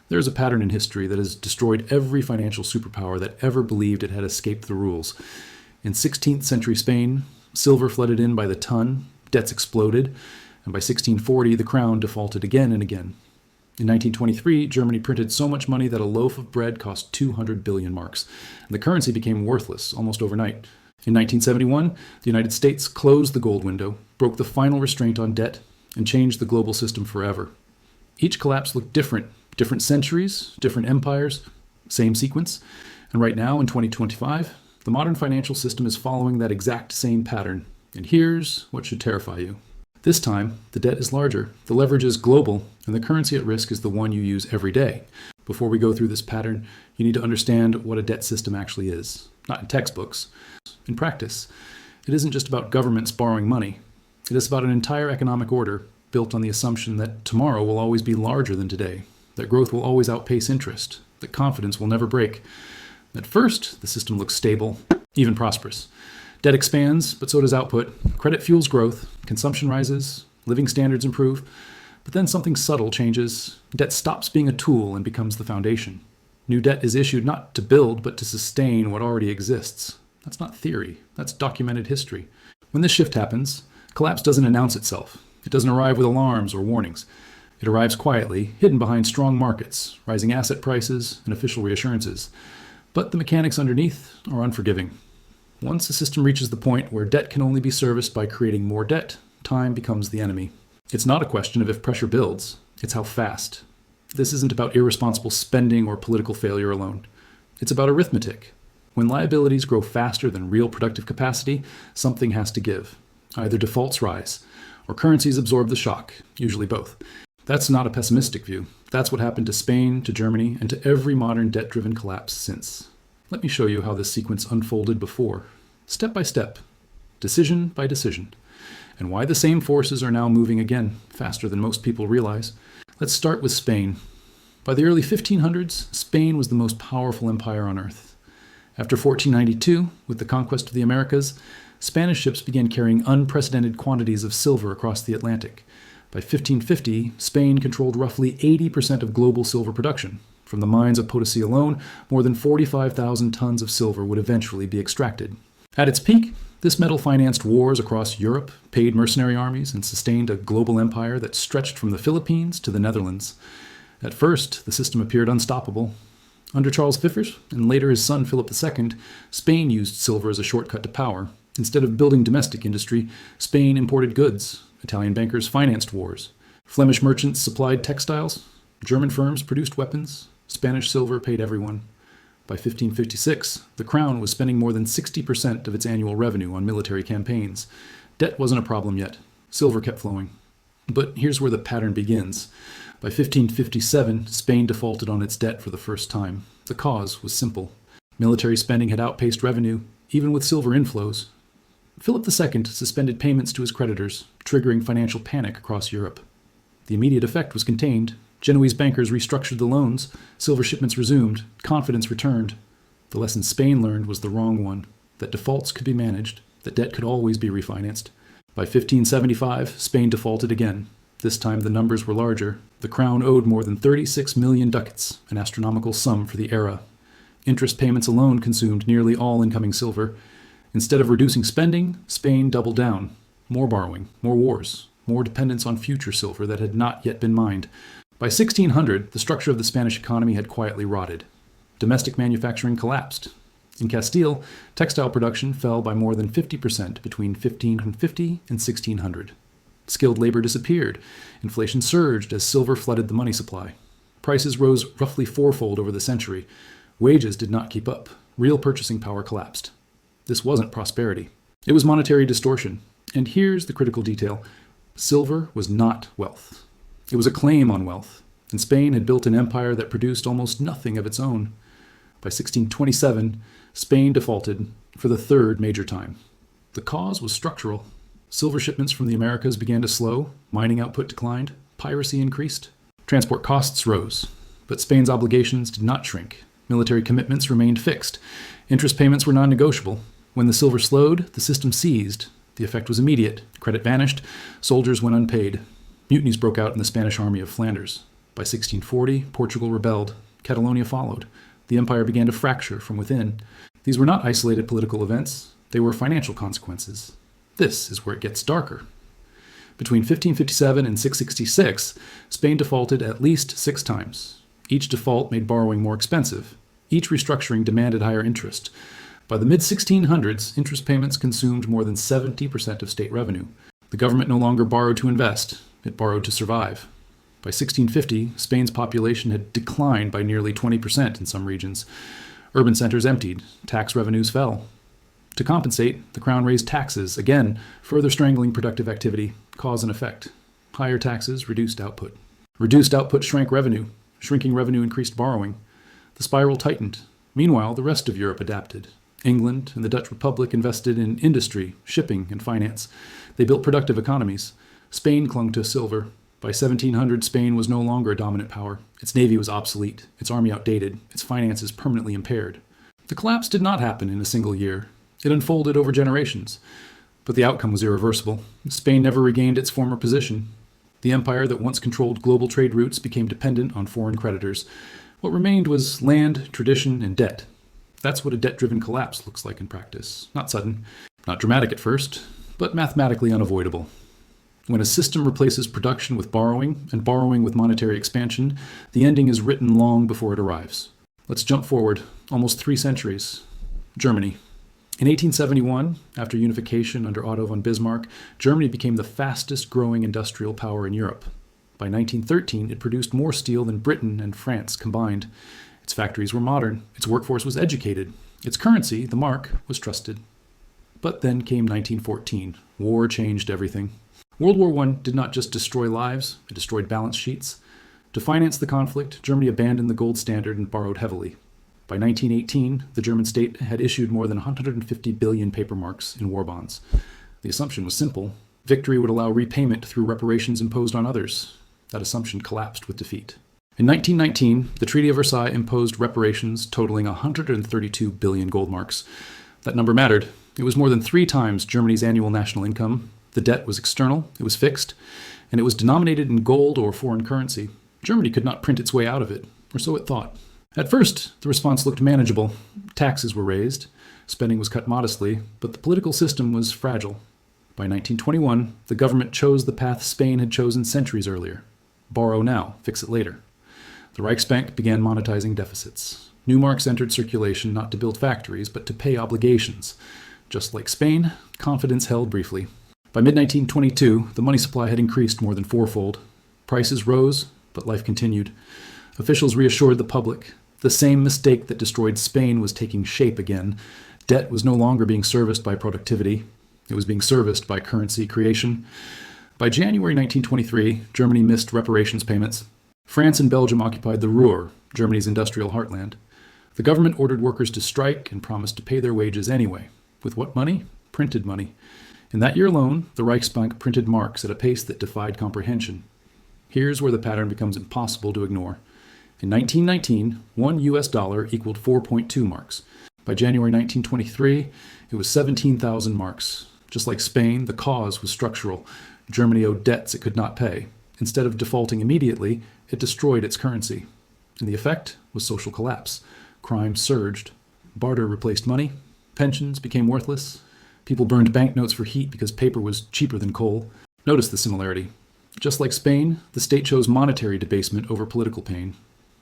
There is a pattern in history that has destroyed every financial superpower that ever believed it had escaped the rules. In 16th century Spain, silver flooded in by the ton, debts exploded, and by 1640 the crown defaulted again and again. In 1923, Germany printed so much money that a loaf of bread cost 200 billion marks, and the currency became worthless almost overnight. In 1971, the United States closed the gold window, broke the final restraint on debt, and changed the global system forever. Each collapse looked different centuries, different empires, same sequence, and right now in 2025, the modern financial system is following that exact same pattern. And here's what should terrify you. This time, the debt is larger, the leverage is global, and the currency at risk is the one you use every day. Before we go through this pattern, you need to understand what a debt system actually is. Not in textbooks. In practice, it isn't just about governments borrowing money. It is about an entire economic order built on the assumption that tomorrow will always be larger than today, that growth will always outpace interest, that confidence will never break. At first, the system looks stable, even prosperous. Debt expands, but so does output. Credit fuels growth, consumption rises, living standards improve. But then something subtle changes. Debt stops being a tool and becomes the foundation. New debt is issued not to build, but to sustain what already exists. That's not theory. That's documented history. When this shift happens, collapse doesn't announce itself. It doesn't arrive with alarms or warnings. It arrives quietly, hidden behind strong markets, rising asset prices, and official reassurances. But the mechanics underneath are unforgiving. Once a system reaches the point where debt can only be serviced by creating more debt, time becomes the enemy. It's not a question of if pressure builds, it's how fast. This isn't about irresponsible spending or political failure alone. It's about arithmetic. When liabilities grow faster than real productive capacity, something has to give. Either defaults rise, or currencies absorb the shock, usually both. That's not a pessimistic view. That's what happened to Spain, to Germany, and to every modern debt-driven collapse since. Let me show you how this sequence unfolded before, step by step, decision by decision, and why the same forces are now moving again, faster than most people realize. Let's start with Spain. By the early 1500s, Spain was the most powerful empire on earth. After 1492, with the conquest of the Americas, Spanish ships began carrying unprecedented quantities of silver across the Atlantic. By 1550, Spain controlled roughly 80% of global silver production. From the mines of Potosi alone, more than 45,000 tons of silver would eventually be extracted. At its peak, this metal financed wars across Europe, paid mercenary armies, and sustained a global empire that stretched from the Philippines to the Netherlands. At first, the system appeared unstoppable. Under Charles V, and later his son Philip II, Spain used silver as a shortcut to power. Instead of building domestic industry, Spain imported goods. Italian bankers financed wars. Flemish merchants supplied textiles. German firms produced weapons. Spanish silver paid everyone. By 1556, the crown was spending more than 60% of its annual revenue on military campaigns. Debt wasn't a problem yet. Silver kept flowing. But here's where the pattern begins. By 1557, Spain defaulted on its debt for the first time. The cause was simple. Military spending had outpaced revenue, even with silver inflows. Philip II suspended payments to his creditors, triggering financial panic across Europe. The immediate effect was contained. Genoese bankers restructured the loans, silver shipments resumed, confidence returned. The lesson Spain learned was the wrong one, that defaults could be managed, that debt could always be refinanced. By 1575, Spain defaulted again. This time the numbers were larger. The crown owed more than 36 million ducats, an astronomical sum for the era. Interest payments alone consumed nearly all incoming silver. Instead of reducing spending, Spain doubled down. More borrowing, more wars, more dependence on future silver that had not yet been mined. By 1600, the structure of the Spanish economy had quietly rotted. Domestic manufacturing collapsed. In Castile, textile production fell by more than 50% between 1550 and 1600. Skilled labor disappeared. Inflation surged as silver flooded the money supply. Prices rose roughly fourfold over the century. Wages did not keep up. Real purchasing power collapsed. This wasn't prosperity. It was monetary distortion. And here's the critical detail. Silver was not wealth. It was a claim on wealth, and Spain had built an empire that produced almost nothing of its own. By 1627, Spain defaulted for the third major time. The cause was structural. Silver shipments from the Americas began to slow, mining output declined, piracy increased. Transport costs rose, but Spain's obligations did not shrink. Military commitments remained fixed. Interest payments were non-negotiable. When the silver slowed, the system seized. The effect was immediate. Credit vanished. Soldiers went unpaid. Mutinies broke out in the Spanish army of Flanders. By 1640, Portugal rebelled. Catalonia followed. The empire began to fracture from within. These were not isolated political events. They were financial consequences. This is where it gets darker. Between 1557 and 666, Spain defaulted at least 6 times. Each default made borrowing more expensive. Each restructuring demanded higher interest. By the mid-1600s, interest payments consumed more than 70% of state revenue. The government no longer borrowed to invest. It borrowed to survive. By 1650, Spain's population had declined by nearly 20% in some regions. Urban centers emptied. Tax revenues fell. To compensate, the crown raised taxes, again, further strangling productive activity, cause and effect. Higher taxes reduced output. Reduced output shrank revenue. Shrinking revenue increased borrowing. The spiral tightened. Meanwhile, the rest of Europe adapted. England and the Dutch Republic invested in industry, shipping, and finance. They built productive economies. Spain clung to silver. By 1700, Spain was no longer a dominant power. Its navy was obsolete, its army outdated, its finances permanently impaired. The collapse did not happen in a single year. It unfolded over generations. But the outcome was irreversible. Spain never regained its former position. The empire that once controlled global trade routes became dependent on foreign creditors. What remained was land, tradition, and debt. That's what a debt-driven collapse looks like in practice. Not sudden, not dramatic at first, but mathematically unavoidable. When a system replaces production with borrowing and borrowing with monetary expansion, the ending is written long before it arrives. Let's jump forward almost 3 centuries. Germany. In 1871, after unification under Otto von Bismarck, Germany became the fastest growing industrial power in Europe. By 1913, it produced more steel than Britain and France combined. Its factories were modern, its workforce was educated, its currency, the mark, was trusted. But then came 1914. War changed everything. World War I did not just destroy lives, it destroyed balance sheets. To finance the conflict, Germany abandoned the gold standard and borrowed heavily. By 1918, the German state had issued more than 150 billion paper marks in war bonds. The assumption was simple. Victory would allow repayment through reparations imposed on others. That assumption collapsed with defeat. In 1919, the Treaty of Versailles imposed reparations totaling 132 billion gold marks. That number mattered. It was more than 3 times Germany's annual national income. The debt was external, it was fixed, and it was denominated in gold or foreign currency. Germany could not print its way out of it, or so it thought. At first, the response looked manageable. Taxes were raised, spending was cut modestly, but the political system was fragile. By 1921, the government chose the path Spain had chosen centuries earlier. Borrow now, fix it later. The Reichsbank began monetizing deficits. New marks entered circulation not to build factories, but to pay obligations. Just like Spain, confidence held briefly. By mid-1922, the money supply had increased more than 4-fold. Prices rose, but life continued. Officials reassured the public. The same mistake that destroyed Spain was taking shape again. Debt was no longer being serviced by productivity. It was being serviced by currency creation. By January 1923, Germany missed reparations payments. France and Belgium occupied the Ruhr, Germany's industrial heartland. The government ordered workers to strike and promised to pay their wages anyway. With what money? Printed money. In that year alone, the Reichsbank printed marks at a pace that defied comprehension. Here's where the pattern becomes impossible to ignore. In 1919, one US dollar equaled 4.2 marks. By January 1923, it was 17,000 marks. Just like Spain, the cause was structural. Germany owed debts it could not pay. Instead of defaulting immediately, it destroyed its currency. And the effect was social collapse. Crime surged. Barter replaced money. Pensions became worthless. People burned banknotes for heat because paper was cheaper than coal. Notice the similarity. Just like Spain, the state chose monetary debasement over political pain.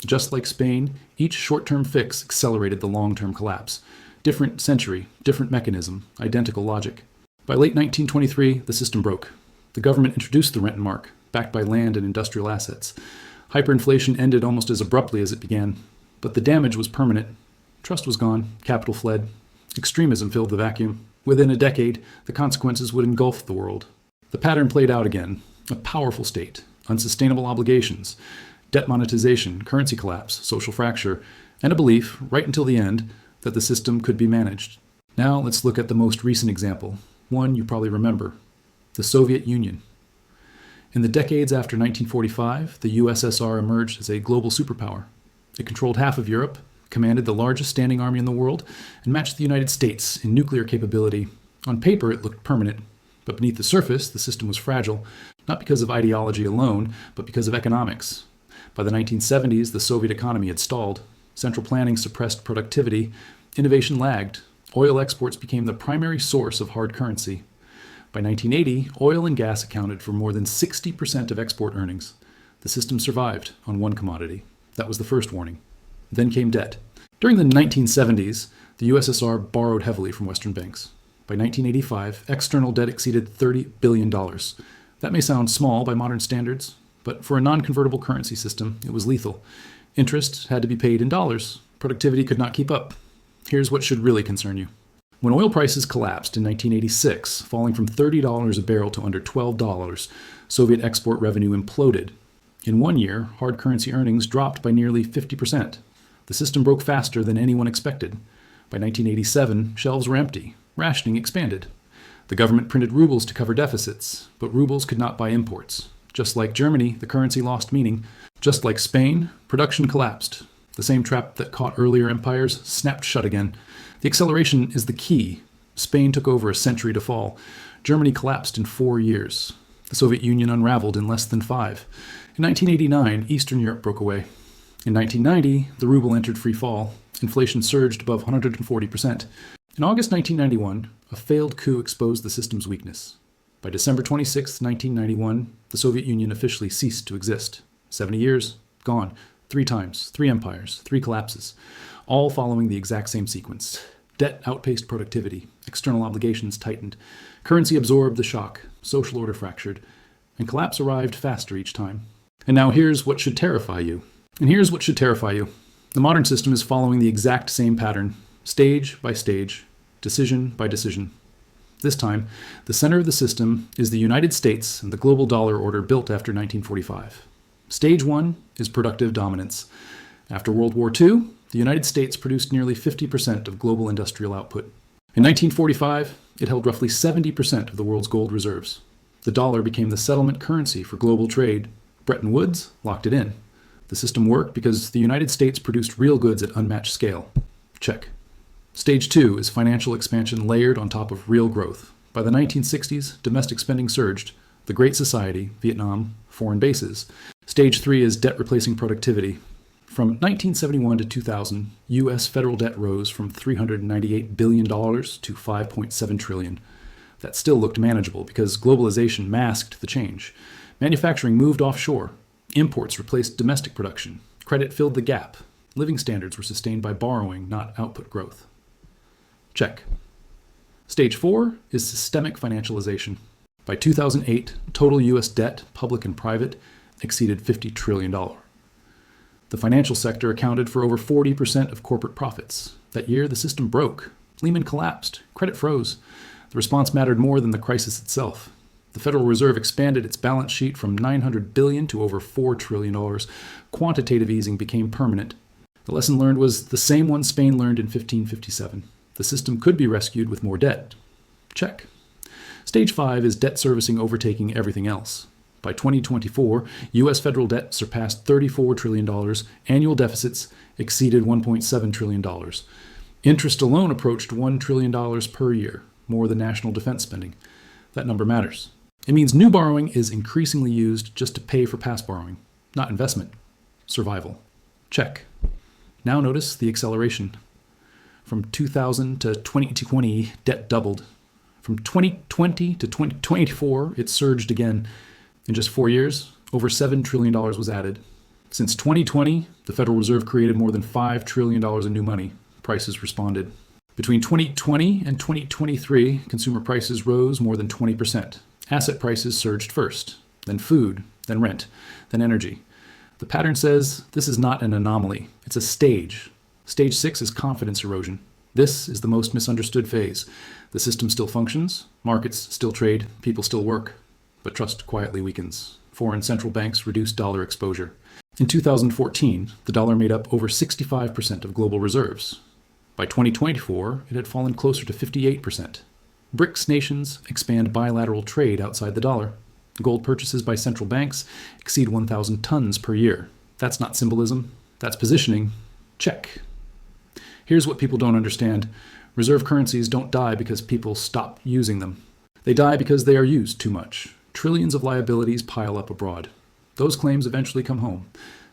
Just like Spain, each short-term fix accelerated the long-term collapse. Different century, different mechanism, identical logic. By late 1923, the system broke. The government introduced the rent mark, backed by land and industrial assets. Hyperinflation ended almost as abruptly as it began. But the damage was permanent. Trust was gone, capital fled. Extremism filled the vacuum. Within a decade, the consequences would engulf the world. The pattern played out again. A powerful state, unsustainable obligations, debt monetization, currency collapse, social fracture, and a belief, right until the end, that the system could be managed. Now let's look at the most recent example, one you probably remember, the Soviet Union. In the decades after 1945, the USSR emerged as a global superpower. It controlled half of Europe, commanded the largest standing army in the world, and matched the United States in nuclear capability. On paper, it looked permanent, but beneath the surface, the system was fragile, not because of ideology alone, but because of economics. By the 1970s, the Soviet economy had stalled. Central planning suppressed productivity. Innovation lagged. Oil exports became the primary source of hard currency. By 1980, oil and gas accounted for more than 60% of export earnings. The system survived on one commodity. That was the first warning. Then came debt. During the 1970s, the USSR borrowed heavily from Western banks. By 1985, external debt exceeded $30 billion. That may sound small by modern standards, but for a non-convertible currency system, it was lethal. Interest had to be paid in dollars. Productivity could not keep up. Here's what should really concern you. When oil prices collapsed in 1986, falling from $30 a barrel to under $12, Soviet export revenue imploded. In 1 year, hard currency earnings dropped by nearly 50%. The system broke faster than anyone expected. By 1987, shelves were empty. Rationing expanded. The government printed rubles to cover deficits, but rubles could not buy imports. Just like Germany, the currency lost meaning. Just like Spain, production collapsed. The same trap that caught earlier empires snapped shut again. The acceleration is the key. Spain took over a century to fall. Germany collapsed in 4 years. The Soviet Union unraveled in less than 5. In 1989, Eastern Europe broke away. In 1990, the ruble entered free fall. Inflation surged above 140%. In August 1991, a failed coup exposed the system's weakness. By December 26, 1991, the Soviet Union officially ceased to exist. 70 years, gone. 3 times, 3 empires, 3 collapses, all following the exact same sequence. Debt outpaced productivity, external obligations tightened, currency absorbed the shock, social order fractured, and collapse arrived faster each time. And now here's what should terrify you. The modern system is following the exact same pattern, stage by stage, decision by decision. This time, the center of the system is the United States and the global dollar order built after 1945. Stage 1 is productive dominance. After World War II, the United States produced nearly 50% of global industrial output. In 1945, it held roughly 70% of the world's gold reserves. The dollar became the settlement currency for global trade. Bretton Woods locked it in. The system worked because the United States produced real goods at unmatched scale. Check. Stage 2 is financial expansion layered on top of real growth. By the 1960s, domestic spending surged. The Great Society, Vietnam, foreign bases. Stage 3 is debt replacing productivity. From 1971 to 2000, U.S. federal debt rose from $398 billion to $5.7 trillion. That still looked manageable because globalization masked the change. Manufacturing moved offshore. Imports replaced domestic production. Credit filled the gap. Living standards were sustained by borrowing, not output growth. Check. Stage 4 is systemic financialization. By 2008, total U.S. debt, public and private, exceeded $50 trillion. The financial sector accounted for over 40% of corporate profits. That year, the system broke. Lehman collapsed. Credit froze. The response mattered more than the crisis itself. The Federal Reserve expanded its balance sheet from $900 billion to over $4 trillion. Quantitative easing became permanent. The lesson learned was the same one Spain learned in 1557. The system could be rescued with more debt. Check. Stage 5 is debt servicing overtaking everything else. By 2024, U.S. federal debt surpassed $34 trillion. Annual deficits exceeded $1.7 trillion. Interest alone approached $1 trillion per year, more than national defense spending. That number matters. It means new borrowing is increasingly used just to pay for past borrowing, not investment. Survival. Check. Now notice the acceleration. From 2000 to 2020, debt doubled. From 2020 to 2024, it surged again. In just 4 years, over $7 trillion was added. Since 2020, the Federal Reserve created more than $5 trillion in new money. Prices responded. Between 2020 and 2023, consumer prices rose more than 20%. Asset prices surged first, then food, then rent, then energy. The pattern says this is not an anomaly. It's a stage. Stage 6 is confidence erosion. This is the most misunderstood phase. The system still functions, markets still trade, people still work, but trust quietly weakens. Foreign central banks reduce dollar exposure. In 2014, the dollar made up over 65% of global reserves. By 2024, it had fallen closer to 58%. BRICS nations expand bilateral trade outside the dollar. Gold purchases by central banks exceed 1,000 tons per year. That's not symbolism, that's positioning. Check. Here's what people don't understand. Reserve currencies don't die because people stop using them. They die because they are used too much. Trillions of liabilities pile up abroad. Those claims eventually come home.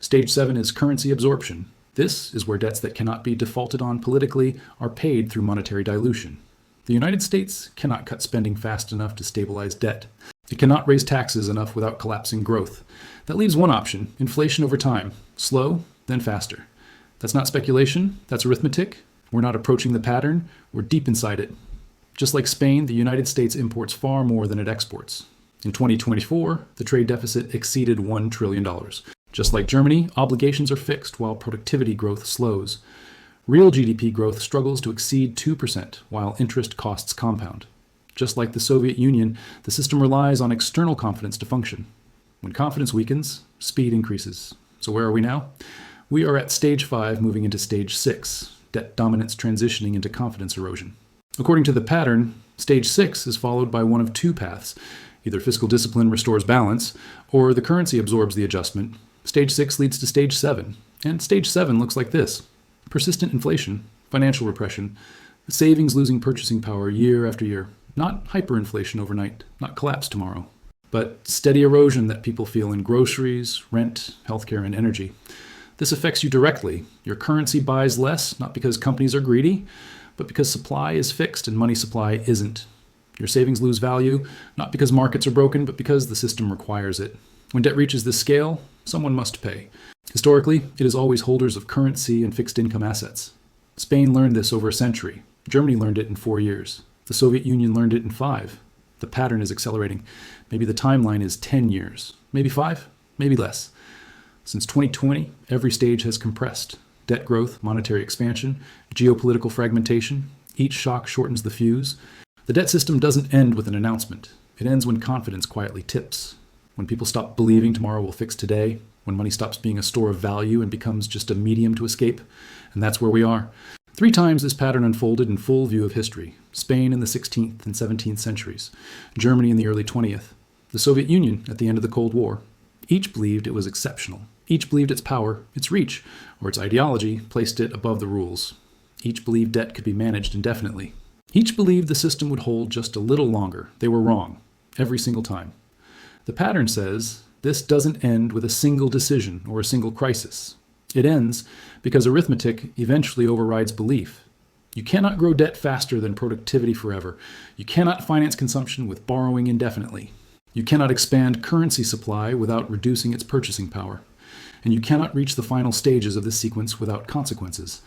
Stage 7 is currency absorption. This is where debts that cannot be defaulted on politically are paid through monetary dilution. The United States cannot cut spending fast enough to stabilize debt. It cannot raise taxes enough without collapsing growth. That leaves one option: inflation over time. Slow, then faster. That's not speculation, that's arithmetic. We're not approaching the pattern, we're deep inside it. Just like Spain, the United States imports far more than it exports. In 2024, the trade deficit exceeded $1 trillion. Just like Germany, obligations are fixed while productivity growth slows. Real GDP growth struggles to exceed 2%, while interest costs compound. Just like the Soviet Union, the system relies on external confidence to function. When confidence weakens, speed increases. So where are we now? We are at stage 5 moving into stage 6, debt dominance transitioning into confidence erosion. According to the pattern, stage 6 is followed by one of two paths. Either fiscal discipline restores balance, or the currency absorbs the adjustment. Stage 6 leads to stage 7, and stage 7 looks like this: persistent inflation, financial repression, savings losing purchasing power year after year. Not hyperinflation overnight, not collapse tomorrow, but steady erosion that people feel in groceries, rent, healthcare, and energy. This affects you directly. Your currency buys less, not because companies are greedy, but because supply is fixed and money supply isn't. Your savings lose value, not because markets are broken, but because the system requires it. When debt reaches this scale, someone must pay. Historically, it is always holders of currency and fixed income assets. Spain learned this over a century. Germany learned it in 4 years. The Soviet Union learned it in 5. The pattern is accelerating. Maybe the timeline is 10 years. Maybe 5, maybe less. Since 2020, every stage has compressed. Debt growth, monetary expansion, geopolitical fragmentation. Each shock shortens the fuse. The debt system doesn't end with an announcement. It ends when confidence quietly tips. When people stop believing tomorrow will fix today. When money stops being a store of value and becomes just a medium to escape. And that's where we are. 3 times this pattern unfolded in full view of history. Spain in the 16th and 17th centuries. Germany in the early 20th. The Soviet Union at the end of the Cold War. Each believed it was exceptional. Each believed its power, its reach, or its ideology placed it above the rules. Each believed debt could be managed indefinitely. Each believed the system would hold just a little longer. They were wrong, every single time. The pattern says this doesn't end with a single decision or a single crisis. It ends because arithmetic eventually overrides belief. You cannot grow debt faster than productivity forever. You cannot finance consumption with borrowing indefinitely. You cannot expand currency supply without reducing its purchasing power. And you cannot reach the final stages of this sequence without consequences.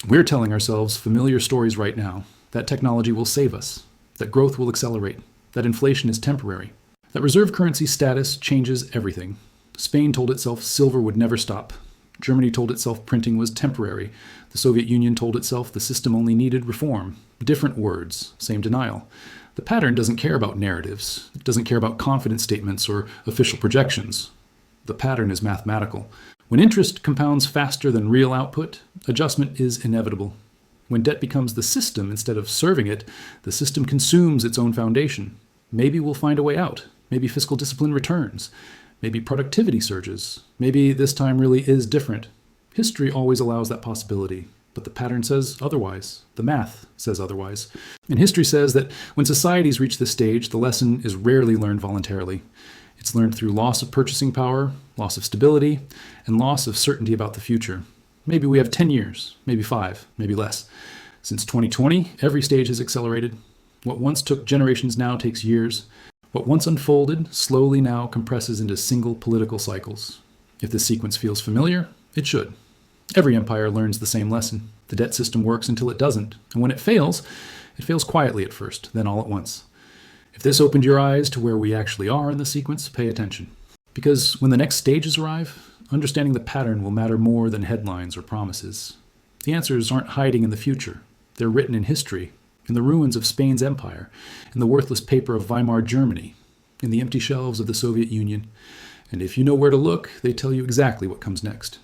We're telling ourselves familiar stories right now. That technology will save us. That growth will accelerate. That inflation is temporary. That reserve currency status changes everything. Spain told itself silver would never stop. Germany told itself printing was temporary. The Soviet Union told itself the system only needed reform. Different words, same denial. The pattern doesn't care about narratives. It doesn't care about confidence statements or official projections. The pattern is mathematical. When interest compounds faster than real output, adjustment is inevitable. When debt becomes the system instead of serving it, the system consumes its own foundation. Maybe we'll find a way out. Maybe fiscal discipline returns. Maybe productivity surges. Maybe this time really is different. History always allows that possibility, but the pattern says otherwise. The math says otherwise. And history says that when societies reach this stage, the lesson is rarely learned voluntarily. It's learned through loss of purchasing power, loss of stability, and loss of certainty about the future. Maybe we have 10 years, maybe 5, maybe less. Since 2020, every stage has accelerated. What once took generations now takes years. What once unfolded slowly now compresses into single political cycles. If this sequence feels familiar, it should. Every empire learns the same lesson. The debt system works until it doesn't, and when it fails quietly at first, then all at once. If this opened your eyes to where we actually are in the sequence, pay attention. Because when the next stages arrive, understanding the pattern will matter more than headlines or promises. The answers aren't hiding in the future. They're written in history, in the ruins of Spain's empire, in the worthless paper of Weimar Germany, in the empty shelves of the Soviet Union. And if you know where to look, they tell you exactly what comes next.